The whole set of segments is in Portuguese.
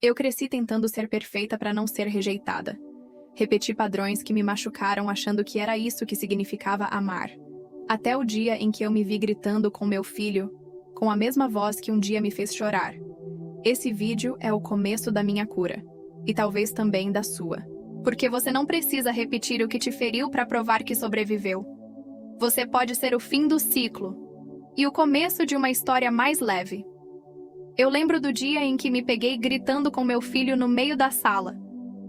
Eu cresci tentando ser perfeita para não ser rejeitada. Repeti padrões que me machucaram achando que era isso que significava amar. Até o dia em que eu me vi gritando com meu filho, com a mesma voz que um dia me fez chorar. Esse vídeo é o começo da minha cura. E talvez também da sua. Porque você não precisa repetir o que te feriu para provar que sobreviveu. Você pode ser o fim do ciclo. E o começo de uma história mais leve. Eu lembro do dia em que me peguei gritando com meu filho no meio da sala.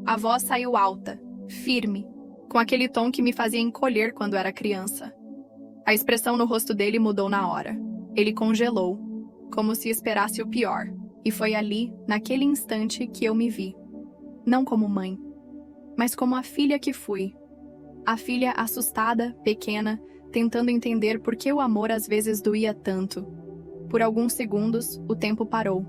A voz saiu alta, firme, com aquele tom que me fazia encolher quando era criança. A expressão no rosto dele mudou na hora. Ele congelou, como se esperasse o pior. E foi ali, naquele instante, que eu me vi. Não como mãe, mas como a filha que fui. A filha assustada, pequena, tentando entender por que o amor às vezes doía tanto. Por alguns segundos, o tempo parou.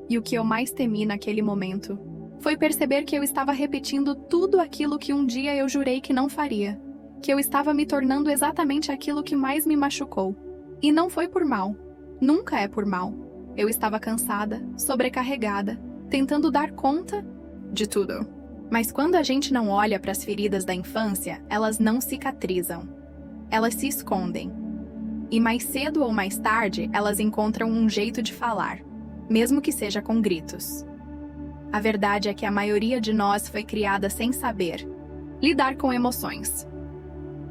E o que eu mais temi naquele momento foi perceber que eu estava repetindo tudo aquilo que um dia eu jurei que não faria. Que eu estava me tornando exatamente aquilo que mais me machucou. E não foi por mal. Nunca é por mal. Eu estava cansada, sobrecarregada, tentando dar conta de tudo. Mas quando a gente não olha para as feridas da infância, elas não cicatrizam. Elas se escondem. E mais cedo ou mais tarde, elas encontram um jeito de falar, mesmo que seja com gritos. A verdade é que a maioria de nós foi criada sem saber lidar com emoções.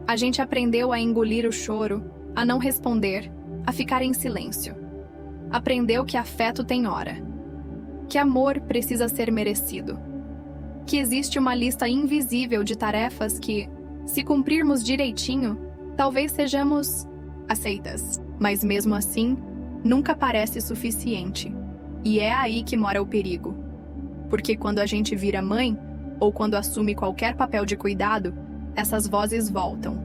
A gente aprendeu a engolir o choro, a não responder, a ficar em silêncio. Aprendeu que afeto tem hora, que amor precisa ser merecido, que existe uma lista invisível de tarefas que, se cumprirmos direitinho, talvez sejamos aceitas, mas mesmo assim, nunca parece suficiente. E é aí que mora o perigo. Porque quando a gente vira mãe, ou quando assume qualquer papel de cuidado, essas vozes voltam.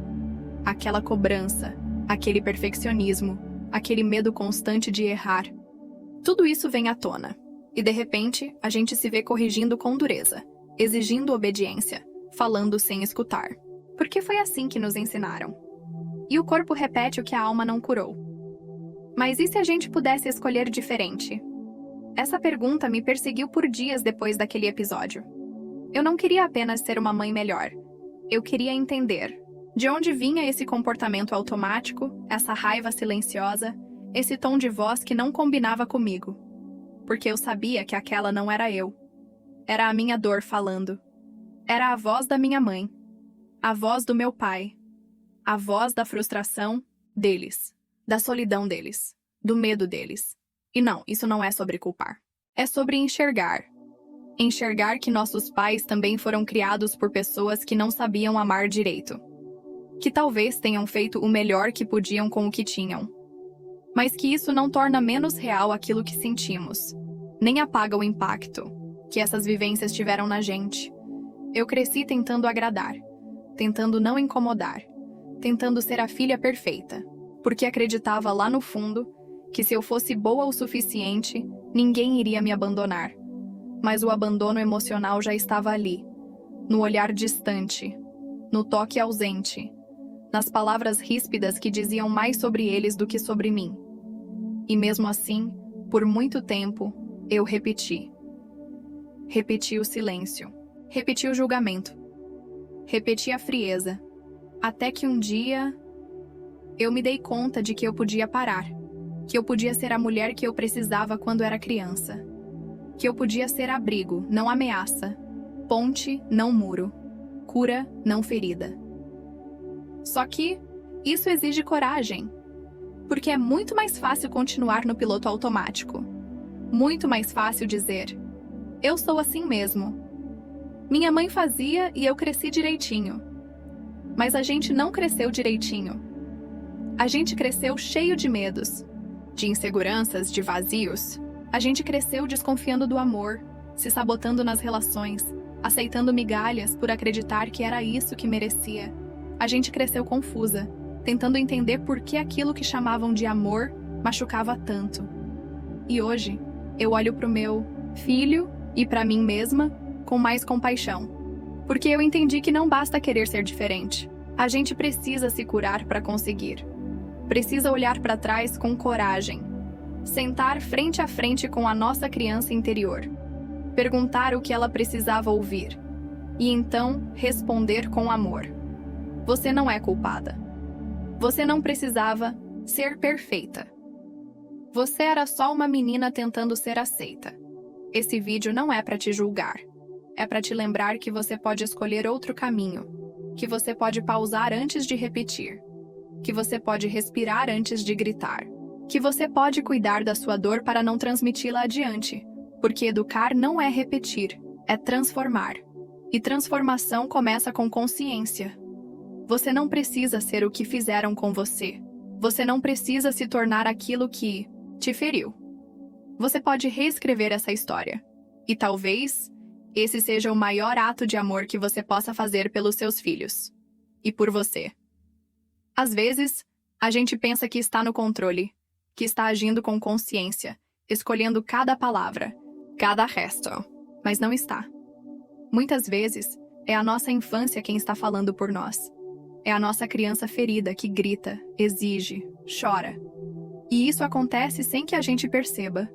Aquela cobrança, aquele perfeccionismo, aquele medo constante de errar. Tudo isso vem à tona. E de repente, a gente se vê corrigindo com dureza, exigindo obediência, falando sem escutar. Porque foi assim que nos ensinaram. E o corpo repete o que a alma não curou. Mas e se a gente pudesse escolher diferente? Essa pergunta me perseguiu por dias depois daquele episódio. Eu não queria apenas ser uma mãe melhor. Eu queria entender de onde vinha esse comportamento automático, essa raiva silenciosa, esse tom de voz que não combinava comigo. Porque eu sabia que aquela não era eu. Era a minha dor falando. Era a voz da minha mãe. A voz do meu pai. A voz da frustração deles, da solidão deles, do medo deles. E não, isso não é sobre culpar. É sobre enxergar. Enxergar que nossos pais também foram criados por pessoas que não sabiam amar direito. Que talvez tenham feito o melhor que podiam com o que tinham. Mas que isso não torna menos real aquilo que sentimos. Nem apaga o impacto que essas vivências tiveram na gente. Eu cresci tentando agradar, tentando não incomodar. Tentando ser a filha perfeita, porque acreditava lá no fundo que se eu fosse boa o suficiente, ninguém iria me abandonar. Mas o abandono emocional já estava ali, no olhar distante, no toque ausente, nas palavras ríspidas que diziam mais sobre eles do que sobre mim. E mesmo assim, por muito tempo, eu repeti. Repeti o silêncio, repeti o julgamento, repeti a frieza. Até que um dia, eu me dei conta de que eu podia parar. Que eu podia ser a mulher que eu precisava quando era criança. Que eu podia ser abrigo, não ameaça. Ponte, não muro. Cura, não ferida. Só que isso exige coragem. Porque é muito mais fácil continuar no piloto automático. Muito mais fácil dizer: eu sou assim mesmo. Minha mãe fazia e eu cresci direitinho. Mas a gente não cresceu direitinho. A gente cresceu cheio de medos, de inseguranças, de vazios. A gente cresceu desconfiando do amor, se sabotando nas relações, aceitando migalhas por acreditar que era isso que merecia. A gente cresceu confusa, tentando entender por que aquilo que chamavam de amor machucava tanto. E hoje, eu olho pro meu filho e pra mim mesma com mais compaixão. Porque eu entendi que não basta querer ser diferente. A gente precisa se curar para conseguir. Precisa olhar para trás com coragem. Sentar frente a frente com a nossa criança interior. perguntar o que ela precisava ouvir e então responder com amor. Você não é culpada. Você não precisava ser perfeita. Você era só uma menina tentando ser aceita. Esse vídeo não é para te julgar. É para te lembrar que você pode escolher outro caminho, que você pode pausar antes de repetir, que você pode respirar antes de gritar, que você pode cuidar da sua dor para não transmiti-la adiante, porque educar não é repetir, é transformar. E transformação começa com consciência. Você não precisa ser o que fizeram com você. Você não precisa se tornar aquilo que te feriu. Você pode reescrever essa história. E talvez esse seja o maior ato de amor que você possa fazer pelos seus filhos. E por você. Às vezes, a gente pensa que está no controle, que está agindo com consciência, escolhendo cada palavra, cada gesto, mas não está. Muitas vezes, é a nossa infância quem está falando por nós. É a nossa criança ferida que grita, exige, chora. E isso acontece sem que a gente perceba.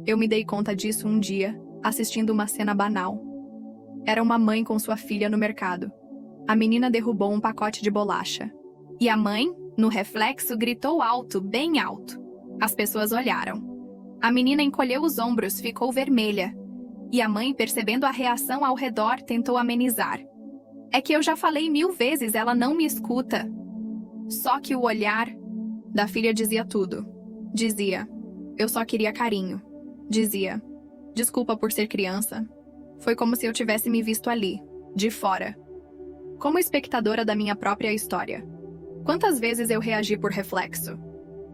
Eu me dei conta disso um dia, assistindo uma cena banal. Era uma mãe com sua filha no mercado. A menina derrubou um pacote de bolacha. E a mãe, no reflexo, gritou alto, bem alto. As pessoas olharam. A menina encolheu os ombros, ficou vermelha. E a mãe, percebendo a reação ao redor, tentou amenizar. É que eu já falei 1000 vezes, ela não me escuta. Só que o olhar da filha dizia tudo. Dizia, eu só queria carinho. Dizia, desculpa por ser criança. Foi como se eu tivesse me visto ali, de fora. Como espectadora da minha própria história. Quantas vezes eu reagi por reflexo?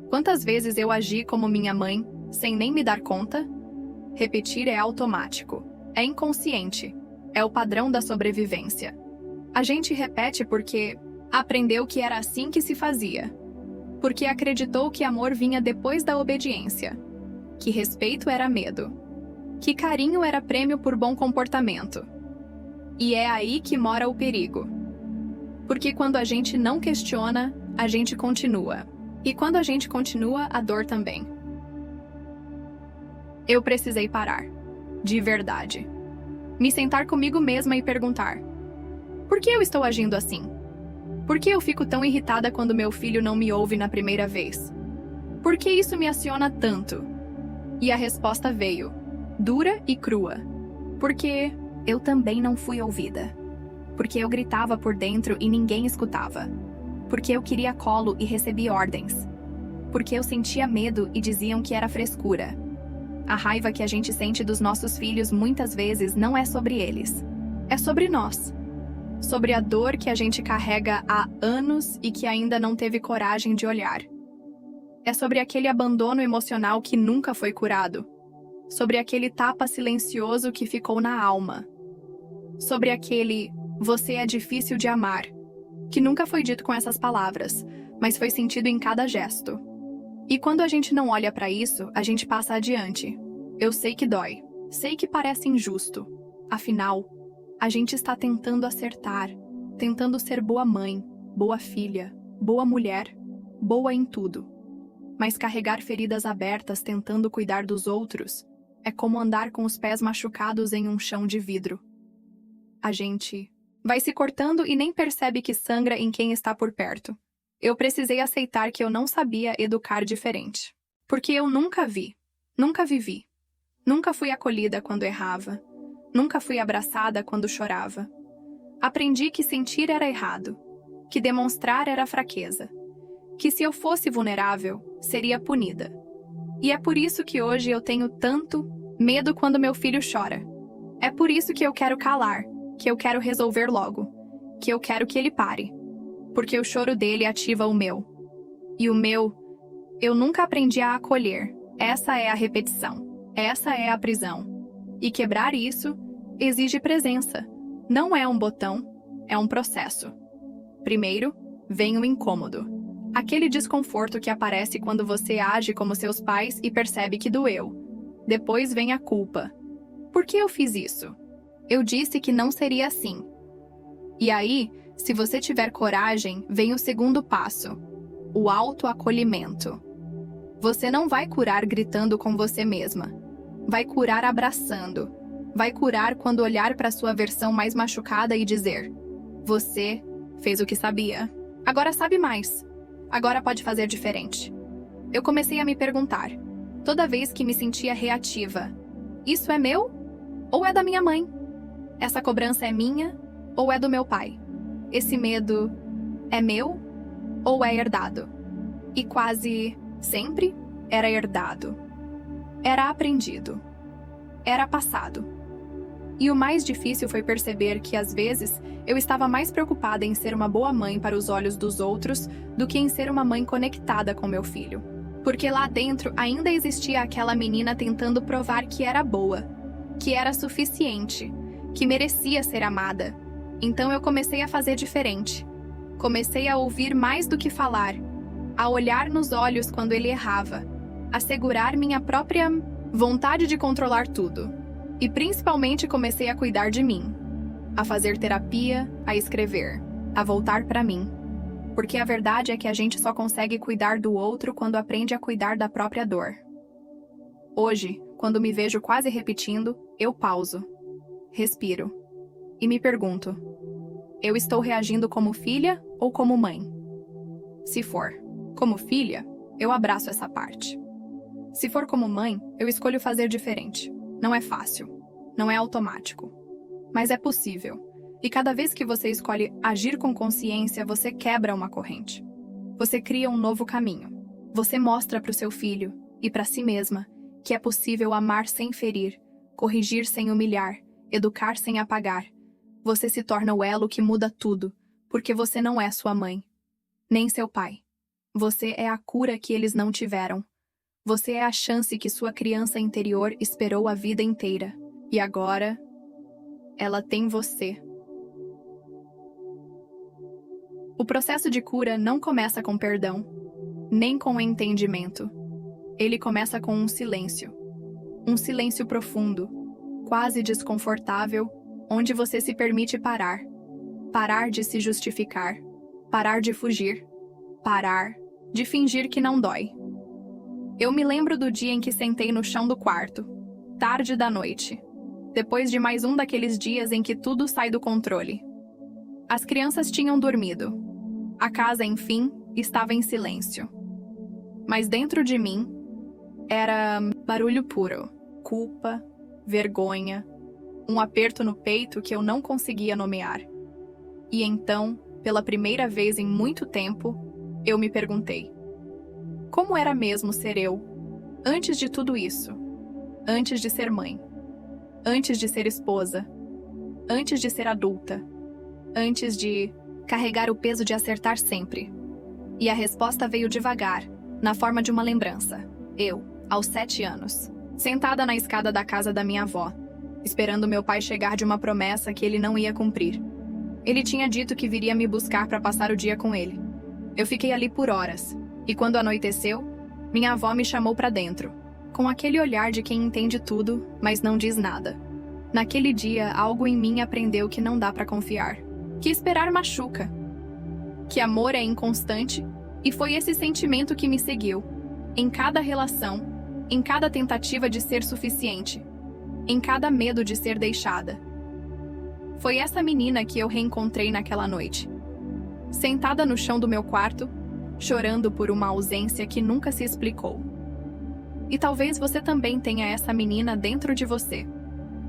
Quantas vezes eu agi como minha mãe, sem nem me dar conta? Repetir é automático, é inconsciente, é o padrão da sobrevivência. A gente repete porque aprendeu que era assim que se fazia. Porque acreditou que amor vinha depois da obediência. Que respeito era medo. Que carinho era prêmio por bom comportamento. E é aí que mora o perigo. Porque quando a gente não questiona, a gente continua. E quando a gente continua, a dor também. Eu precisei parar. De verdade. Me sentar comigo mesma e perguntar: por que eu estou agindo assim? Por que eu fico tão irritada quando meu filho não me ouve na primeira vez? Por que isso me aciona tanto? E a resposta veio, dura e crua. Porque eu também não fui ouvida. Porque eu gritava por dentro e ninguém escutava. Porque eu queria colo e recebi ordens. Porque eu sentia medo e diziam que era frescura. A raiva que a gente sente dos nossos filhos muitas vezes não é sobre eles. É sobre nós. Sobre a dor que a gente carrega há anos e que ainda não teve coragem de olhar. É sobre aquele abandono emocional que nunca foi curado. Sobre aquele tapa silencioso que ficou na alma. Sobre aquele "você é difícil de amar", que nunca foi dito com essas palavras, mas foi sentido em cada gesto. E quando a gente não olha para isso, a gente passa adiante. Eu sei que dói, sei que parece injusto. Afinal, a gente está tentando acertar, tentando ser boa mãe, boa filha, boa mulher, boa em tudo. Mas carregar feridas abertas tentando cuidar dos outros é como andar com os pés machucados em um chão de vidro. A gente vai se cortando e nem percebe que sangra em quem está por perto. Eu precisei aceitar que eu não sabia educar diferente. Porque eu nunca vi, nunca vivi. Nunca fui acolhida quando errava. Nunca fui abraçada quando chorava. Aprendi que sentir era errado, que demonstrar era fraqueza, que se eu fosse vulnerável, seria punida. E é por isso que hoje eu tenho tanto medo quando meu filho chora. É por isso que eu quero calar, que eu quero resolver logo, que eu quero que ele pare. Porque o choro dele ativa o meu. E o meu, eu nunca aprendi a acolher. Essa é a repetição. Essa é a prisão. E quebrar isso exige presença. Não é um botão, é um processo. Primeiro, vem o incômodo. Aquele desconforto que aparece quando você age como seus pais e percebe que doeu. Depois vem a culpa. Por que eu fiz isso? Eu disse que não seria assim. E aí, se você tiver coragem, vem o segundo passo. O autoacolhimento. Você não vai curar gritando com você mesma. Vai curar abraçando, Vai curar quando olhar para sua versão mais machucada e dizer: você fez o que sabia. Agora sabe mais. Agora pode fazer diferente. Eu comecei a me perguntar, toda vez que me sentia reativa: isso é meu? Ou é da minha mãe? Essa cobrança é minha? Ou é do meu pai? Esse medo é meu? Ou é herdado? E quase sempre era herdado. Era aprendido. Era passado. E o mais difícil foi perceber que, às vezes, eu estava mais preocupada em ser uma boa mãe para os olhos dos outros do que em ser uma mãe conectada com meu filho. Porque lá dentro ainda existia aquela menina tentando provar que era boa, que era suficiente, que merecia ser amada. Então eu comecei a fazer diferente. Comecei a ouvir mais do que falar, a olhar nos olhos quando ele errava, a segurar minha própria vontade de controlar tudo. E principalmente comecei a cuidar de mim, a fazer terapia, a escrever, a voltar para mim. Porque a verdade é que a gente só consegue cuidar do outro quando aprende a cuidar da própria dor. Hoje, quando me vejo quase repetindo, eu pauso, respiro e me pergunto: eu estou reagindo como filha ou como mãe? Se for como filha, eu abraço essa parte. Se for como mãe, eu escolho fazer diferente. Não é fácil, não é automático, mas é possível. E cada vez que você escolhe agir com consciência, você quebra uma corrente. Você cria um novo caminho. Você mostra para o seu filho e para si mesma que é possível amar sem ferir, corrigir sem humilhar, educar sem apagar. Você se torna o elo que muda tudo, porque você não é sua mãe, nem seu pai. Você é a cura que eles não tiveram. Você é a chance que sua criança interior esperou a vida inteira. E agora, ela tem você. O processo de cura não começa com perdão, nem com entendimento. Ele começa com um silêncio profundo, quase desconfortável, onde você se permite parar. Parar de se justificar, parar de fugir, parar de fingir que não dói. Eu me lembro do dia em que sentei no chão do quarto, tarde da noite, depois de mais um daqueles dias em que tudo sai do controle. As crianças tinham dormido. A casa, enfim, estava em silêncio. Mas dentro de mim, era barulho puro, culpa, vergonha, um aperto no peito que eu não conseguia nomear. E então, pela primeira vez em muito tempo, eu me perguntei: como era mesmo ser eu, antes de tudo isso? Antes de ser mãe, antes de ser esposa, antes de ser adulta, antes de carregar o peso de acertar sempre. E a resposta veio devagar, na forma de uma lembrança. Eu, aos 7 anos, sentada na escada da casa da minha avó, esperando meu pai chegar de uma promessa que ele não ia cumprir. Ele tinha dito que viria me buscar para passar o dia com ele. Eu fiquei ali por horas, e quando anoiteceu, minha avó me chamou para dentro, com aquele olhar de quem entende tudo, mas não diz nada. Naquele dia, algo em mim aprendeu que não dá para confiar, que esperar machuca, que amor é inconstante, e foi esse sentimento que me seguiu, em cada relação, em cada tentativa de ser suficiente, em cada medo de ser deixada. Foi essa menina que eu reencontrei naquela noite, sentada no chão do meu quarto, chorando por uma ausência que nunca se explicou. E talvez você também tenha essa menina dentro de você.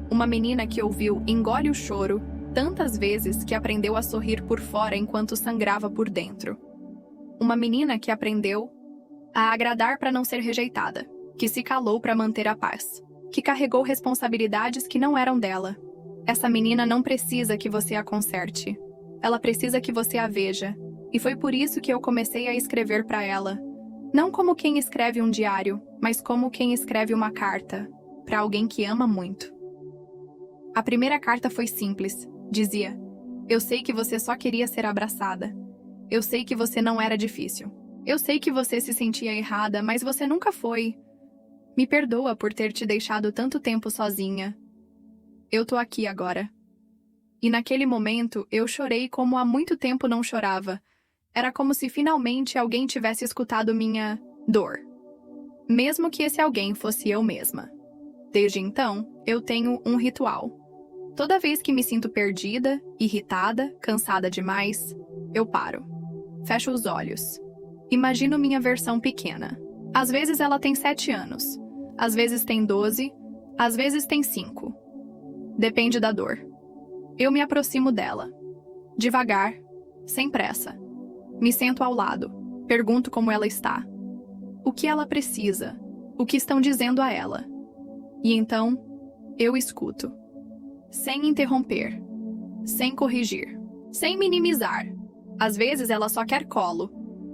Uma menina que ouviu "engole o choro" tantas vezes que aprendeu a sorrir por fora enquanto sangrava por dentro. Uma menina que aprendeu a agradar para não ser rejeitada, que se calou para manter a paz, que carregou responsabilidades que não eram dela. Essa menina não precisa que você a conserte. Ela precisa que você a veja. E foi por isso que eu comecei a escrever para ela. Não como quem escreve um diário, mas como quem escreve uma carta, para alguém que ama muito. A primeira carta foi simples. Dizia: eu sei que você só queria ser abraçada. Eu sei que você não era difícil. Eu sei que você se sentia errada, mas você nunca foi. Me perdoa por ter te deixado tanto tempo sozinha. Eu tô aqui agora. E naquele momento, eu chorei como há muito tempo não chorava. Era como se finalmente alguém tivesse escutado minha dor. Mesmo que esse alguém fosse eu mesma. Desde então, eu tenho um ritual. Toda vez que me sinto perdida, irritada, cansada demais, eu paro. Fecho os olhos. Imagino minha versão pequena. Às vezes ela tem 7 anos. Às vezes tem 12. Às vezes tem 5. Depende da dor. Eu me aproximo dela. Devagar, sem pressa. Me sento ao lado. Pergunto como ela está. O que ela precisa. O que estão dizendo a ela. E então, eu escuto. Sem interromper. Sem corrigir. Sem minimizar. Às vezes ela só quer colo.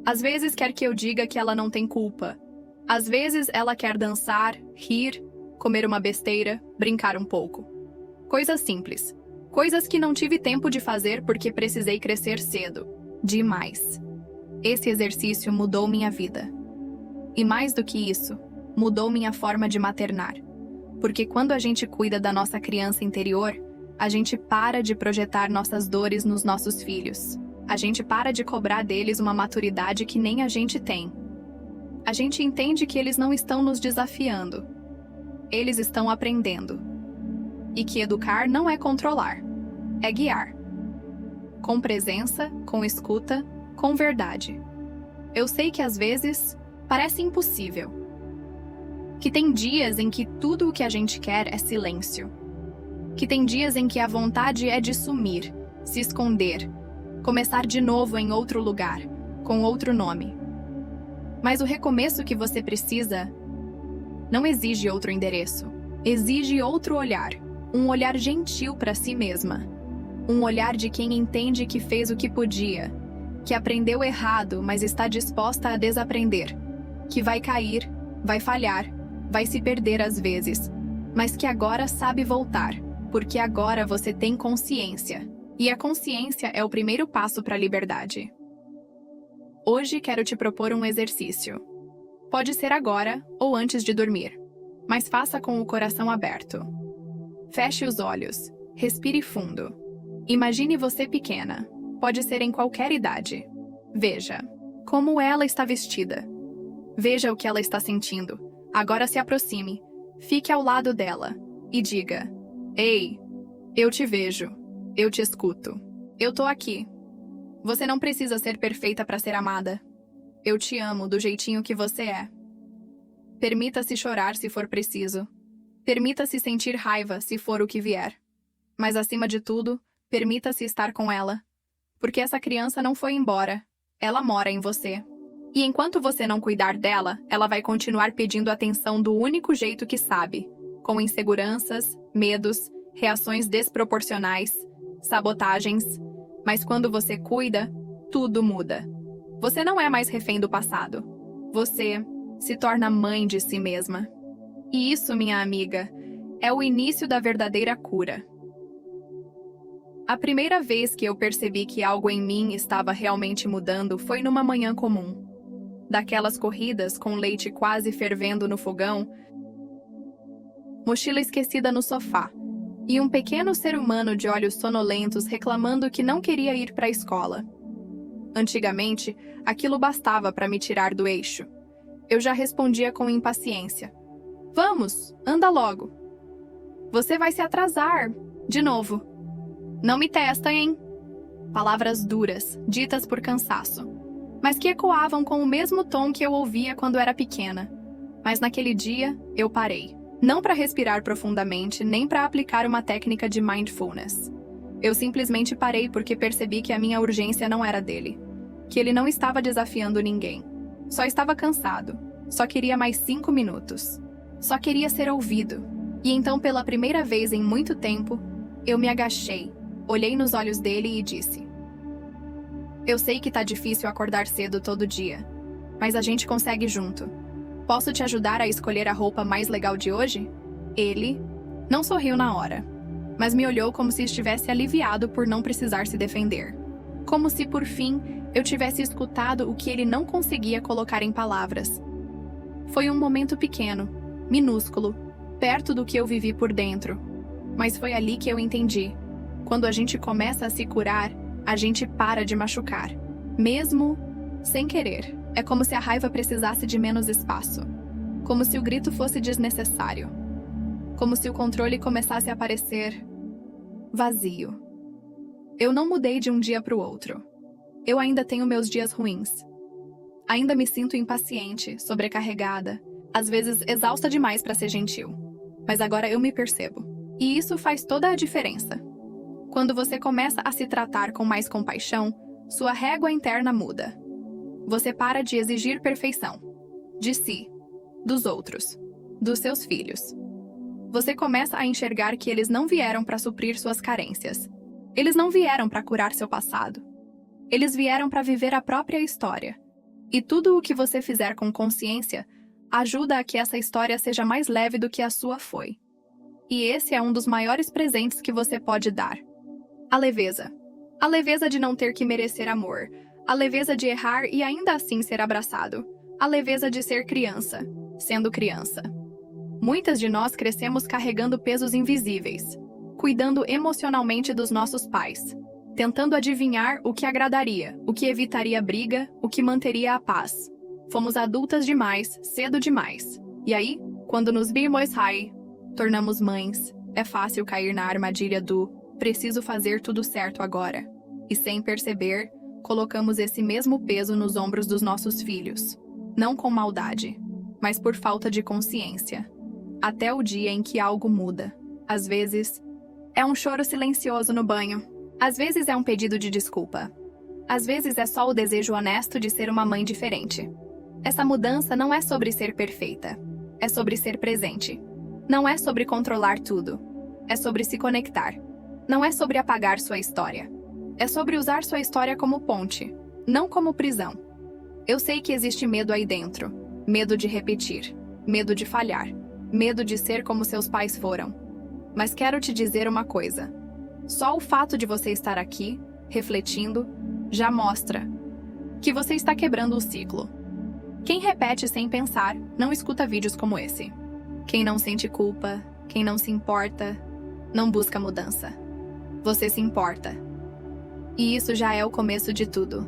Às vezes quer que eu diga que ela não tem culpa. Às vezes ela quer dançar, rir, comer uma besteira, brincar um pouco. Coisas simples. Coisas que não tive tempo de fazer porque precisei crescer cedo. Demais. Esse exercício mudou minha vida. E mais do que isso, mudou minha forma de maternar. Porque quando a gente cuida da nossa criança interior, a gente para de projetar nossas dores nos nossos filhos. A gente para de cobrar deles uma maturidade que nem a gente tem. A gente entende que eles não estão nos desafiando. Eles estão aprendendo. E que educar não é controlar, é guiar. Com presença, com escuta, com verdade. Eu sei que às vezes parece impossível. Que tem dias em que tudo o que a gente quer é silêncio. Que tem dias em que a vontade é de sumir, se esconder, começar de novo em outro lugar, com outro nome. Mas o recomeço que você precisa não exige outro endereço, exige outro olhar, um olhar gentil para si mesma, um olhar de quem entende que fez o que podia, que aprendeu errado, mas está disposta a desaprender, que vai cair, vai falhar, vai se perder às vezes, mas que agora sabe voltar, porque agora você tem consciência. E a consciência é o primeiro passo para a liberdade. Hoje quero te propor um exercício. Pode ser agora ou antes de dormir, mas faça com o coração aberto. Feche os olhos, respire fundo. Imagine você pequena, pode ser em qualquer idade. Veja como ela está vestida. Veja o que ela está sentindo. Agora se aproxime, fique ao lado dela e diga: Ei, eu te vejo. Eu te escuto. Eu tô aqui. Você não precisa ser perfeita para ser amada. Eu te amo do jeitinho que você é. Permita-se chorar se for preciso. Permita-se sentir raiva se for o que vier. Mas acima de tudo, permita-se estar com ela. Porque essa criança não foi embora. Ela mora em você. E enquanto você não cuidar dela, ela vai continuar pedindo atenção do único jeito que sabe. Com inseguranças, medos, reações desproporcionais, sabotagens, mas quando você cuida, tudo muda. Você não é mais refém do passado. Você se torna mãe de si mesma. E isso, minha amiga, é o início da verdadeira cura. A primeira vez que eu percebi que algo em mim estava realmente mudando foi numa manhã comum. Daquelas corridas com leite quase fervendo no fogão, mochila esquecida no sofá, e um pequeno ser humano de olhos sonolentos reclamando que não queria ir para a escola. Antigamente, aquilo bastava para me tirar do eixo. Eu já respondia com impaciência. Vamos, anda logo. Você vai se atrasar. De novo. Não me testa, hein? Palavras duras, ditas por cansaço, mas que ecoavam com o mesmo tom que eu ouvia quando era pequena. Mas naquele dia, eu parei. Não para respirar profundamente, nem para aplicar uma técnica de mindfulness. Eu simplesmente parei porque percebi que a minha urgência não era dele. Que ele não estava desafiando ninguém. Só estava cansado. Só queria mais 5 minutos. Só queria ser ouvido. E então, pela primeira vez em muito tempo, eu me agachei, olhei nos olhos dele e disse: Eu sei que tá difícil acordar cedo todo dia, mas a gente consegue junto. Posso te ajudar a escolher a roupa mais legal de hoje? Ele não sorriu na hora, mas me olhou como se estivesse aliviado por não precisar se defender. Como se, por fim, eu tivesse escutado o que ele não conseguia colocar em palavras. Foi um momento pequeno, minúsculo, perto do que eu vivi por dentro. Mas foi ali que eu entendi. Quando a gente começa a se curar, a gente para de machucar. Mesmo sem querer. É como se a raiva precisasse de menos espaço. Como se o grito fosse desnecessário. como se o controle começasse a parecer vazio. Eu não mudei de um dia para o outro. Eu ainda tenho meus dias ruins. Ainda me sinto impaciente, sobrecarregada, às vezes exausta demais para ser gentil. Mas agora eu me percebo. E isso faz toda a diferença. Quando você começa a se tratar com mais compaixão, sua régua interna muda. Você para de exigir perfeição. De si, dos outros, dos seus filhos. Você começa a enxergar que eles não vieram para suprir suas carências. Eles não vieram para curar seu passado. Eles vieram para viver a própria história. E tudo o que você fizer com consciência ajuda a que essa história seja mais leve do que a sua foi. E esse é um dos maiores presentes que você pode dar. A leveza. A leveza de não ter que merecer amor. A leveza de errar e ainda assim ser abraçado. A leveza de ser criança, sendo criança. Muitas de nós crescemos carregando pesos invisíveis, cuidando emocionalmente dos nossos pais, tentando adivinhar o que agradaria, o que evitaria briga, o que manteria a paz. Fomos adultas demais, cedo demais. E aí, quando nos vimos tornamos mães, é fácil cair na armadilha do preciso fazer tudo certo agora. E sem perceber, colocamos esse mesmo peso nos ombros dos nossos filhos. Não com maldade, mas por falta de consciência. Até o dia em que algo muda. Às vezes, é um choro silencioso no banho. Às vezes é um pedido de desculpa. Às vezes é só o desejo honesto de ser uma mãe diferente. Essa mudança não é sobre ser perfeita. É sobre ser presente. Não é sobre controlar tudo. É sobre se conectar. Não é sobre apagar sua história. É sobre usar sua história como ponte, não como prisão. Eu sei que existe medo aí dentro. Medo de repetir. Medo de falhar. Medo de ser como seus pais foram. Mas quero te dizer uma coisa. Só o fato de você estar aqui, refletindo, já mostra que você está quebrando o ciclo. Quem repete sem pensar, não escuta vídeos como esse. Quem não sente culpa, quem não se importa, não busca mudança. Você se importa. E isso já é o começo de tudo.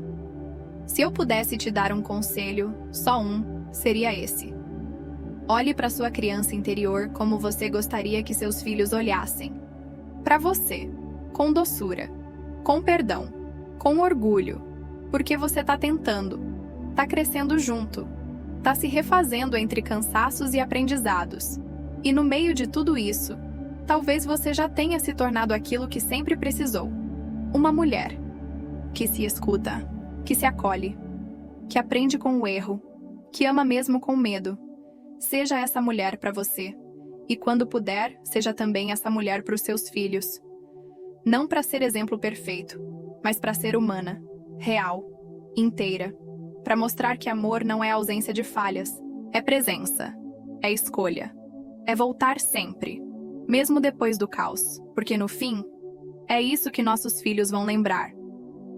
Se eu pudesse te dar um conselho, só um, seria esse. Olhe para sua criança interior como você gostaria que seus filhos olhassem. Para você, com doçura, com perdão, com orgulho, porque você está tentando, está crescendo junto, está se refazendo entre cansaços e aprendizados. E no meio de tudo isso, talvez você já tenha se tornado aquilo que sempre precisou. Uma mulher que se escuta, que se acolhe, que aprende com o erro, que ama mesmo com medo. Seja essa mulher para você. E quando puder, seja também essa mulher para os seus filhos. Não para ser exemplo perfeito, mas para ser humana, real, inteira. Para mostrar que amor não é ausência de falhas, é presença, é escolha, é voltar sempre, mesmo depois do caos, porque no fim, é isso que nossos filhos vão lembrar.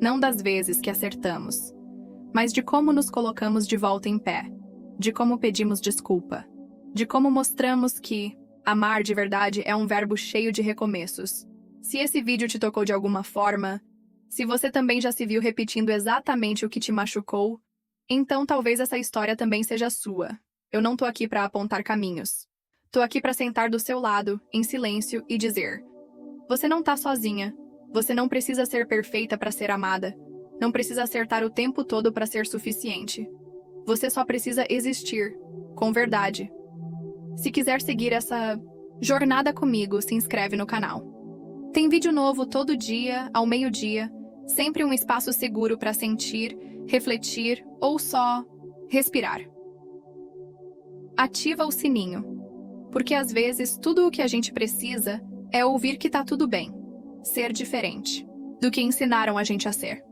Não das vezes que acertamos, mas de como nos colocamos de volta em pé, de como pedimos desculpa, de como mostramos que amar de verdade é um verbo cheio de recomeços. Se esse vídeo te tocou de alguma forma, se você também já se viu repetindo exatamente o que te machucou, então talvez essa história também seja sua. Eu não tô aqui para apontar caminhos. Tô aqui para sentar do seu lado, em silêncio, e dizer: você não tá sozinha. Você não precisa ser perfeita para ser amada. Não precisa acertar o tempo todo para ser suficiente. Você só precisa existir, com verdade. Se quiser seguir essa jornada comigo, se inscreve no canal. Tem vídeo novo todo dia, ao meio-dia, sempre um espaço seguro para sentir, refletir ou só respirar. Ativa o sininho, porque às vezes tudo o que a gente precisa é ouvir que tá tudo bem, ser diferente, do que ensinaram a gente a ser.